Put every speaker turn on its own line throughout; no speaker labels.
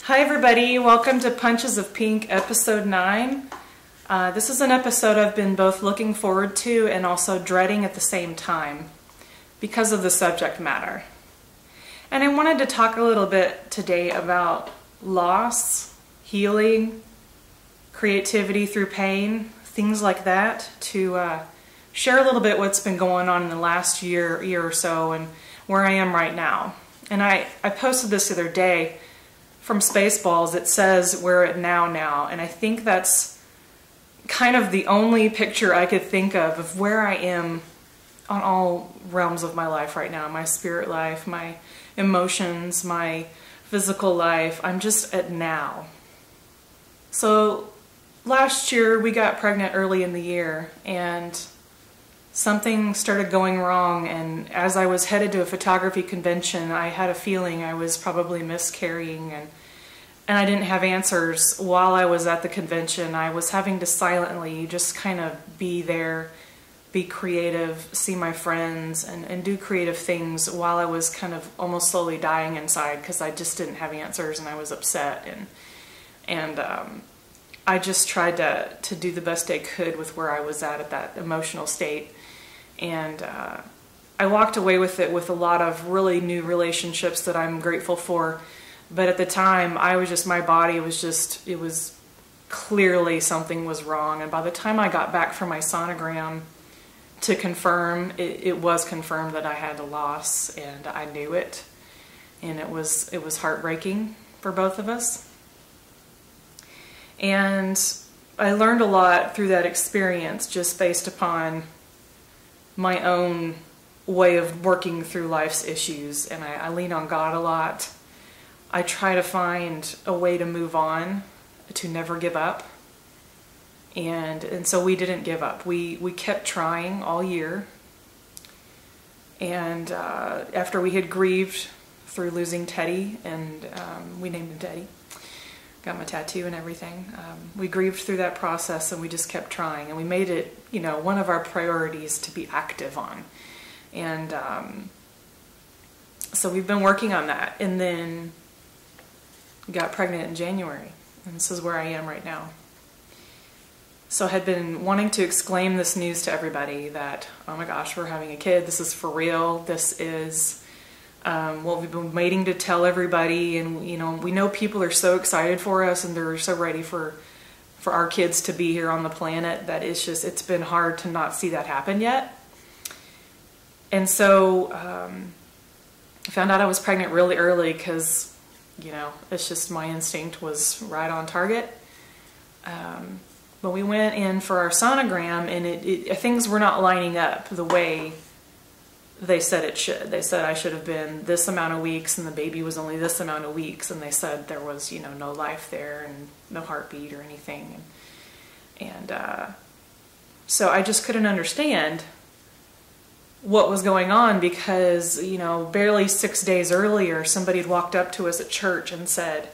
Hi everybody, welcome to Punches of Pink episode 9. This is an episode I've been both looking forward to and also dreading at the same time because of the subject matter. And I wanted to talk a little bit today about loss, healing, creativity through pain, things like that, to share a little bit what's been going on in the last year or so and where I am right now. And I posted this the other day from Spaceballs. It says we're at now, and I think that's kind of the only picture I could think of where I am on all realms of my life right now. My spirit life, my emotions, my physical life. I'm just at now. So last year we got pregnant early in the year and something started going wrong, and as I was headed to a photography convention, I had a feeling I was probably miscarrying, and I didn't have answers while I was at the convention. I was having to silently just kind of be there, be creative, see my friends, and do creative things while I was kind of almost slowly dying inside because I just didn't have answers and I was upset, and I just tried to do the best I could with where I was at that emotional state. And I walked away with it with a lot of really new relationships that I'm grateful for. But at the time, my body was just, it was clearly something was wrong. And by the time I got back from my sonogram to confirm, it was confirmed that I had a loss, and I knew it. And it was heartbreaking for both of us. And I learned a lot through that experience just based upon my own way of working through life's issues, and I lean on God a lot. I try to find a way to move on, to never give up, and so we didn't give up. We kept trying all year, and after we had grieved through losing Teddy, and we named him Teddy, got my tattoo and everything. We grieved through that process, and we just kept trying, and we made it, one of our priorities to be active on. And so we've been working on that, and then got pregnant in January, and this is where I am right now. So I had been wanting to exclaim this news to everybody that, oh my gosh, we're having a kid. This is for real. This is what we've been waiting to tell everybody, and we know people are so excited for us, and they're so ready for our kids to be here on the planet that it's been hard to not see that happen yet. And so I found out I was pregnant really early because it's just my instinct was right on target. But we went in for our sonogram, and things were not lining up the way they said it should. They said I should have been this amount of weeks, and the baby was only this amount of weeks, and they said there was, no life there and no heartbeat or anything. And so I just couldn't understand what was going on because, barely 6 days earlier, somebody had walked up to us at church and said,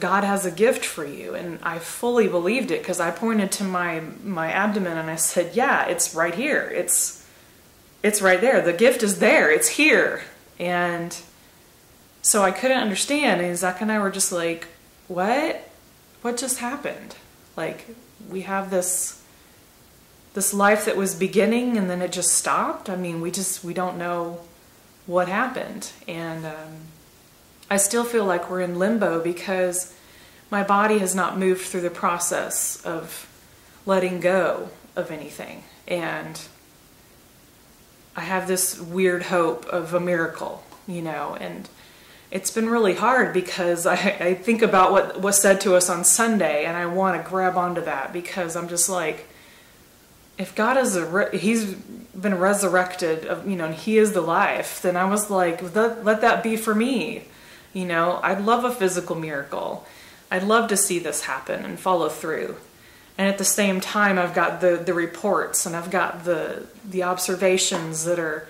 God has a gift for you. And I fully believed it because I pointed to my abdomen and I said, yeah, it's right here. It's right there. The gift is there. It's here. And so I couldn't understand. And Zach and I were just like, what? What just happened? Like, we have this life that was beginning and then it just stopped. I mean, we don't know what happened. And I still feel like we're in limbo because my body has not moved through the process of letting go of anything. And I have this weird hope of a miracle, and it's been really hard because I think about what was said to us on Sunday, and I want to grab onto that because I'm just like, if God He's been resurrected, and He is the life, then I was like, let that be for me. I'd love a physical miracle. I'd love to see this happen and follow through. And at the same time, I've got the reports, and I've got the observations that are,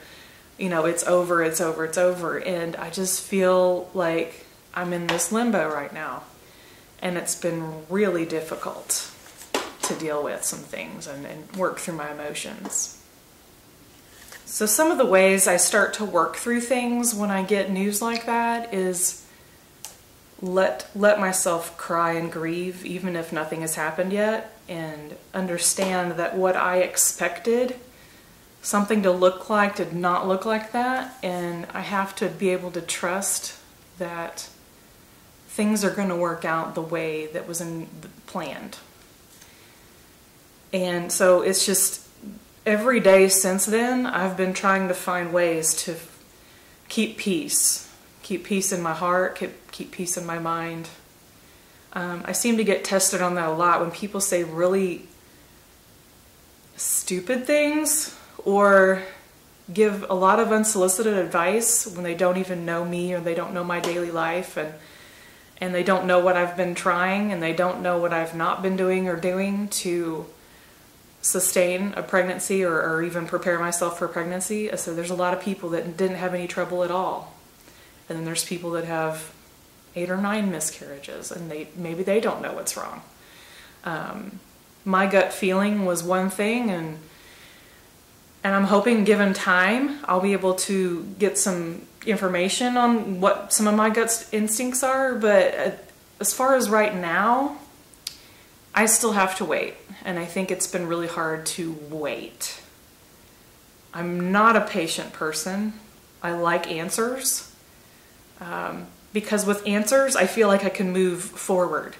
it's over, it's over, it's over. And I just feel like I'm in this limbo right now. And it's been really difficult to deal with some things and work through my emotions. So some of the ways I start to work through things when I get news like that is let myself cry and grieve even if nothing has happened yet, and understand that what I expected something to look like did not look like that, and I have to be able to trust that things are going to work out the way that was planned. And so it's just every day since then I've been trying to find ways to keep peace in my heart, keep peace in my mind. I seem to get tested on that a lot when people say really stupid things or give a lot of unsolicited advice when they don't even know me, or they don't know my daily life, and they don't know what I've been trying, and they don't know what I've not been doing or doing to sustain a pregnancy or even prepare myself for pregnancy. So there's a lot of people that didn't have any trouble at all. And then there's people that have 8 or 9 miscarriages, and maybe they don't know what's wrong. My gut feeling was one thing, and I'm hoping, given time, I'll be able to get some information on what some of my gut instincts are. But as far as right now, I still have to wait. And I think it's been really hard to wait. I'm not a patient person. I like answers. Because with answers, I feel like I can move forward,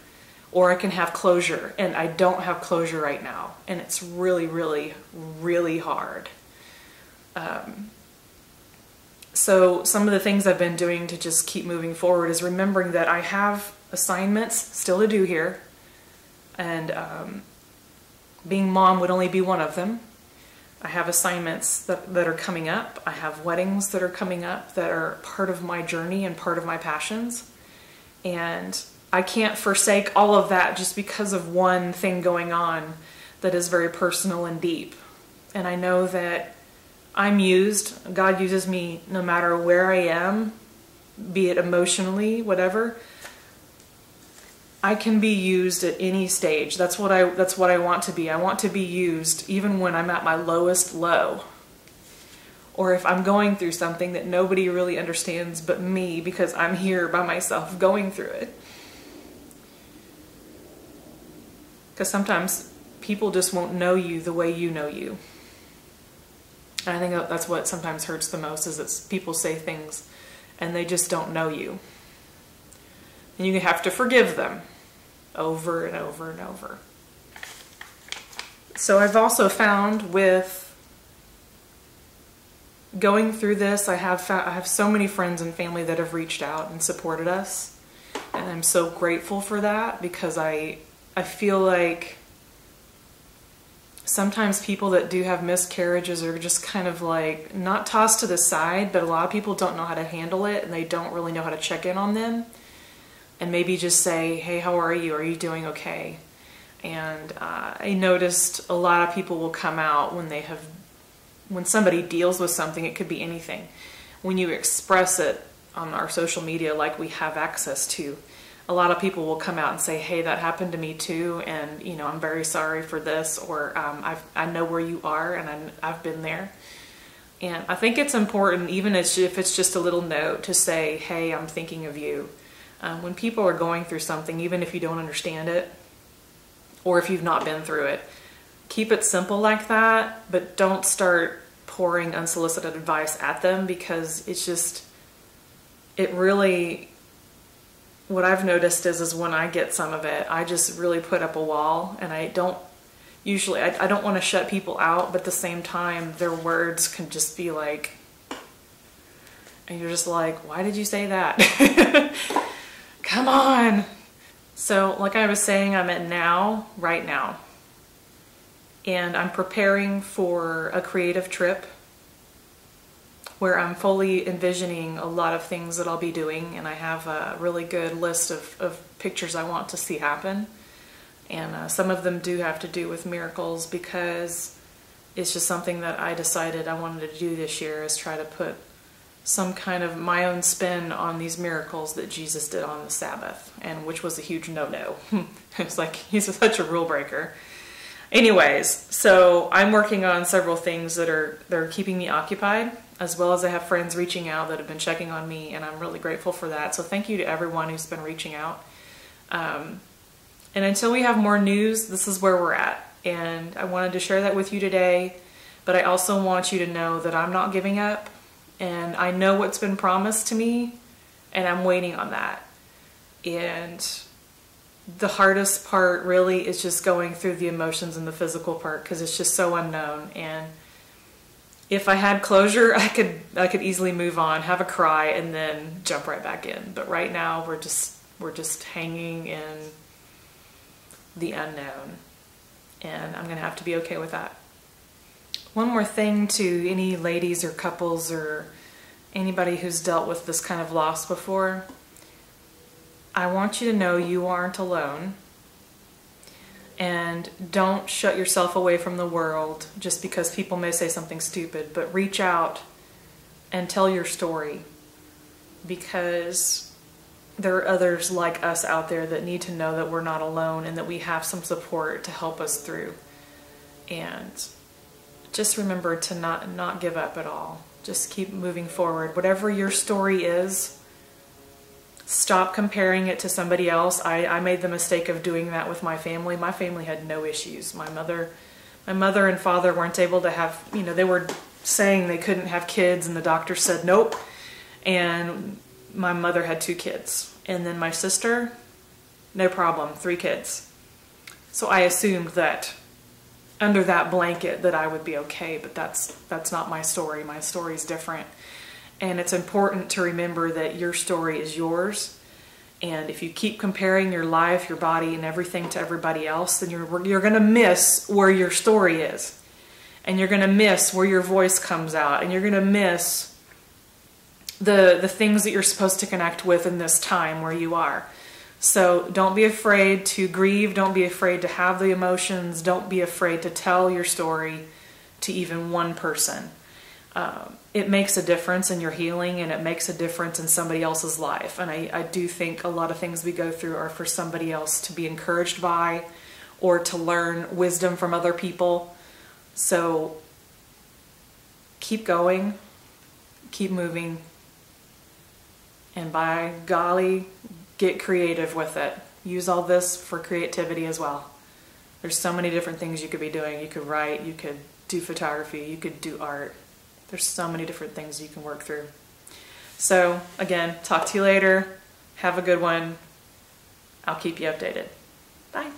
or I can have closure, and I don't have closure right now, and it's really, really, really hard. So some of the things I've been doing to just keep moving forward is remembering that I have assignments still to do here, and being mom would only be one of them. I have assignments that are coming up. I have weddings that are coming up that are part of my journey and part of my passions. And I can't forsake all of that just because of one thing going on that is very personal and deep. And I know that I'm used. God uses me no matter where I am, be it emotionally, whatever. I can be used at any stage. That's what I want to be. I want to be used even when I'm at my lowest low, or if I'm going through something that nobody really understands but me, because I'm here by myself going through it. Because sometimes people just won't know you the way you know you. And I think that's what sometimes hurts the most, is that people say things and they just don't know you. And you have to forgive them over and over and over. So I've also found with going through this, I have so many friends and family that have reached out and supported us. And I'm so grateful for that, because I feel like sometimes people that do have miscarriages are just kind of like not tossed to the side, but a lot of people don't know how to handle it, and they don't really know how to check in on them. And maybe just say, hey, how are you? Are you doing okay? And I noticed a lot of people will come out when somebody deals with something. It could be anything. When you express it on our social media like we have access to, a lot of people will come out and say, hey, that happened to me too, and I'm very sorry for this, or I know where you are, and I've been there. And I think it's important, even if it's just a little note, to say, hey, I'm thinking of you. When people are going through something, even if you don't understand it, or if you've not been through it, keep it simple like that, but don't start pouring unsolicited advice at them, because what I've noticed is when I get some of it, I just really put up a wall, and I don't want to shut people out, but at the same time, their words can just be like, and you're just like, why did you say that? Come on. So like I was saying, I'm at right now, and I'm preparing for a creative trip where I'm fully envisioning a lot of things that I'll be doing, and I have a really good list of pictures I want to see happen. And some of them do have to do with miracles, because it's just something that I decided I wanted to do this year, is try to put some kind of my own spin on these miracles that Jesus did on the Sabbath, and which was a huge no-no. It was like, he's such a rule breaker. Anyways, so I'm working on several things that are keeping me occupied, as well as I have friends reaching out that have been checking on me, and I'm really grateful for that. So thank you to everyone who's been reaching out. And until we have more news, this is where we're at. And I wanted to share that with you today, but I also want you to know that I'm not giving up, and I know what's been promised to me, and I'm waiting on that. And the hardest part really is just going through the emotions and the physical part, because it's just so unknown. And if I had closure, I could easily move on, have a cry, and then jump right back in. But right now we're just hanging in the unknown, and I'm gonna have to be okay with that. One more thing to any ladies or couples or anybody who's dealt with this kind of loss before. I want you to know you aren't alone, and don't shut yourself away from the world just because people may say something stupid, but reach out and tell your story, because there are others like us out there that need to know that we're not alone and that we have some support to help us through. And just remember to not give up at all. Just keep moving forward. Whatever your story is, stop comparing it to somebody else. I made the mistake of doing that with my family. My family had no issues. My mother and father weren't able to have, they were saying they couldn't have kids, and the doctor said nope. And my mother had 2 kids. And then my sister, no problem, 3 kids. So I assumed that under that blanket that I would be okay, but that's not my story. My story is different. And it's important to remember that your story is yours. And if you keep comparing your life, your body, and everything to everybody else, then you're going to miss where your story is. And you're going to miss where your voice comes out. And you're going to miss the things that you're supposed to connect with in this time where you are. So don't be afraid to grieve. Don't be afraid to have the emotions. Don't be afraid to tell your story to even one person. It makes a difference in your healing, and it makes a difference in somebody else's life. And I do think a lot of things we go through are for somebody else to be encouraged by, or to learn wisdom from other people. So keep going, keep moving, and by golly, get creative with it. Use all this for creativity as well. There's so many different things you could be doing. You could write, you could do photography, you could do art. There's so many different things you can work through. So again, talk to you later. Have a good one. I'll keep you updated. Bye.